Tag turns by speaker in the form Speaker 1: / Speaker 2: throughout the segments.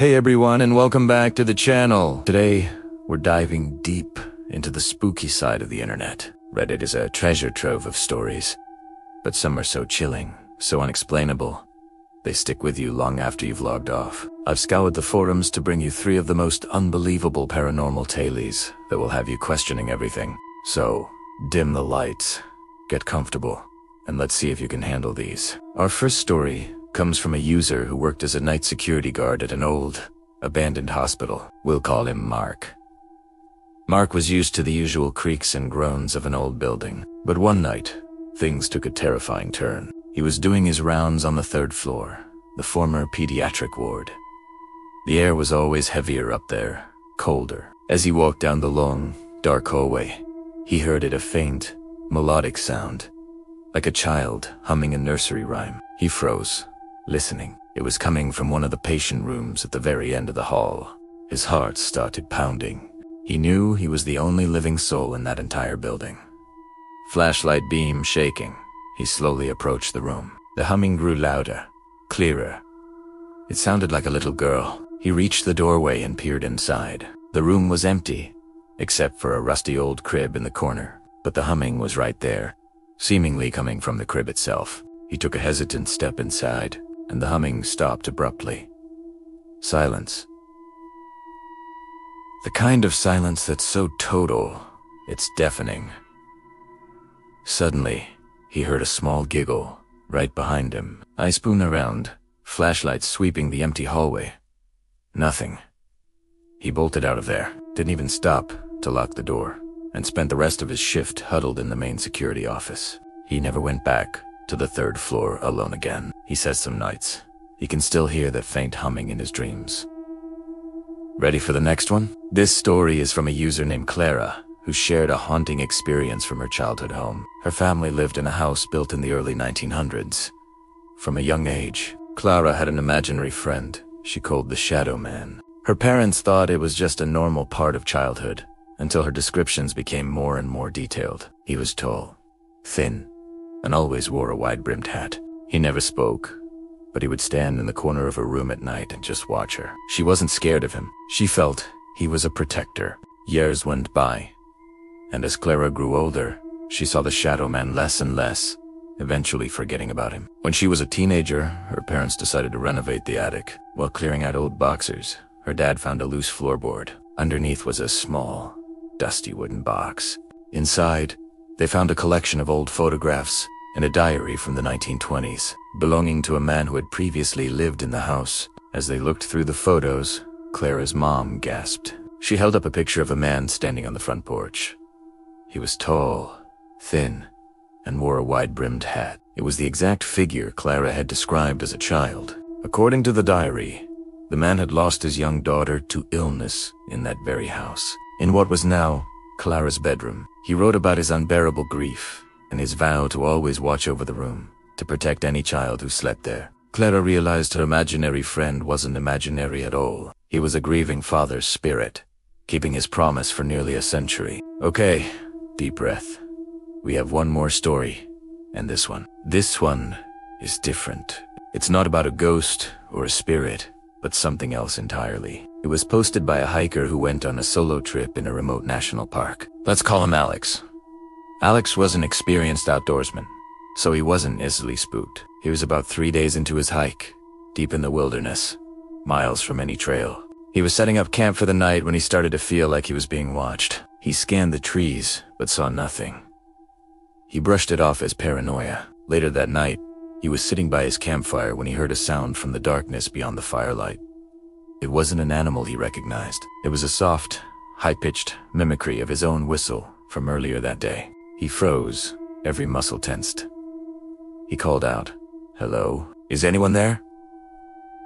Speaker 1: Hey everyone, and welcome back to the channel. Today, we're diving deep into the spooky side of the internet. Reddit is a treasure trove of stories, but some are so chilling, so unexplainable, they stick with you long after you've logged off. I've scoured the forums to bring you 3 of the most unbelievable paranormal tales that will have you questioning everything. So, dim the lights, get comfortable, and let's see if you can handle these. Our first story comes from a user who worked as a night security guard at an old, abandoned hospital. We'll call him Mark. Mark was used to the usual creaks and groans of an old building, but one night, things took a terrifying turn. He was doing his rounds on the 3rd floor, the former pediatric ward. The air was always heavier up there, colder. As he walked down the long, dark hallway, he heard a faint, melodic sound, like a child humming a nursery rhyme. He froze, listening. It was coming from one of the patient rooms at the very end of the hall. His heart started pounding. He knew he was the only living soul in that entire building. Flashlight beam shaking, he slowly approached the room. The humming grew louder, clearer. It sounded like a little girl. He reached the doorway and peered inside. The room was empty, except for a rusty old crib in the corner, but the humming was right there, seemingly coming from the crib itself. He took a hesitant step inside, and the humming stopped abruptly. Silence. The kind of silence that's so total, it's deafening. Suddenly, he heard a small giggle right behind him. I spun around, flashlight sweeping the empty hallway. Nothing. He bolted out of there, didn't even stop to lock the door, and spent the rest of his shift huddled in the main security office. He never went back to the 3rd floor alone again. He says some nights he can still hear that faint humming in his dreams. Ready for the next one? This story is from a user named Clara, who shared a haunting experience from her childhood home. Her family lived in a house built in the early 1900s. From a young age, Clara had an imaginary friend she called the Shadow Man. Her parents thought it was just a normal part of childhood, until her descriptions became more and more detailed. He was tall, thin, and always wore a wide-brimmed hat. He never spoke, but he would stand in the corner of her room at night and just watch her. She wasn't scared of him. She felt he was a protector. Years went by, and as Clara grew older, she saw the Shadow Man less and less, eventually forgetting about him. When she was a teenager, her parents decided to renovate the attic. While clearing out old boxers, her dad found a loose floorboard. Underneath was a small, dusty wooden box. Inside, they found a collection of old photographs and a diary from the 1920s, belonging to a man who had previously lived in the house. As they looked through the photos, Clara's mom gasped. She held up a picture of a man standing on the front porch. He was tall, thin, and wore a wide-brimmed hat. It was the exact figure Clara had described as a child. According to the diary, the man had lost his young daughter to illness in that very house. In what was now Clara's bedroom, he wrote about his unbearable grief and his vow to always watch over the room, to protect any child who slept there. Clara realized her imaginary friend wasn't imaginary at all. He was a grieving father's spirit, keeping his promise for nearly a century. Okay, deep breath. We have one more story, and this one. This one is different. It's not about a ghost or a spirit, but something else entirely. It was posted by a hiker who went on a solo trip in a remote national park. Let's call him Alex. Alex was an experienced outdoorsman, so he wasn't easily spooked. He was about 3 days into his hike, deep in the wilderness, miles from any trail. He was setting up camp for the night when he started to feel like he was being watched. He scanned the trees, but saw nothing. He brushed it off as paranoia. Later that night, he was sitting by his campfire when he heard a sound from the darkness beyond the firelight. It wasn't an animal he recognized. It was a soft, high-pitched mimicry of his own whistle from earlier that day. He froze, every muscle tensed. He called out, "Hello? Is anyone there?"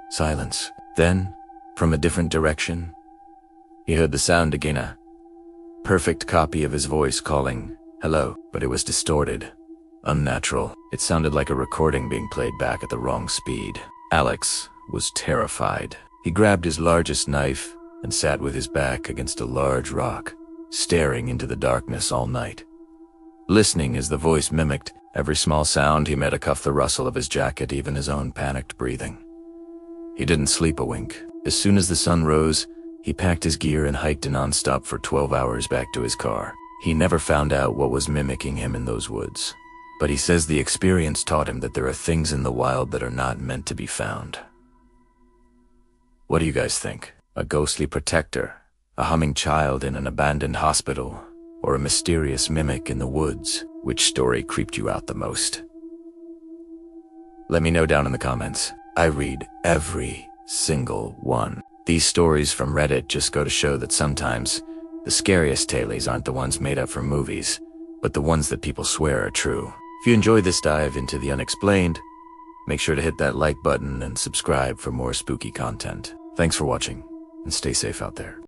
Speaker 1: Silence. Then, from a different direction, he heard the sound again, a perfect copy of his voice calling, "Hello," but it was distorted, unnatural. It sounded like a recording being played back at the wrong speed. Alex was terrified. He grabbed his largest knife and sat with his back against a large rock, staring into the darkness all night. Listening as the voice mimicked every small sound, he met a cuff the rustle of his jacket, even his own panicked breathing. He didn't sleep a wink. As soon as the sun rose, he packed his gear and hiked nonstop for 12 hours back to his car. He never found out what was mimicking him in those woods, but he says the experience taught him that there are things in the wild that are not meant to be found. What do you guys think? A ghostly protector, a humming child in an abandoned hospital, or a mysterious mimic in the woods? Which story creeped you out the most? Let me know down in the comments. I read every single one. These stories from Reddit just go to show that sometimes the scariest tales aren't the ones made up for movies, but the ones that people swear are true. If you enjoyed this dive into the unexplained, make sure to hit that like button and subscribe for more spooky content. Thanks for watching, and stay safe out there.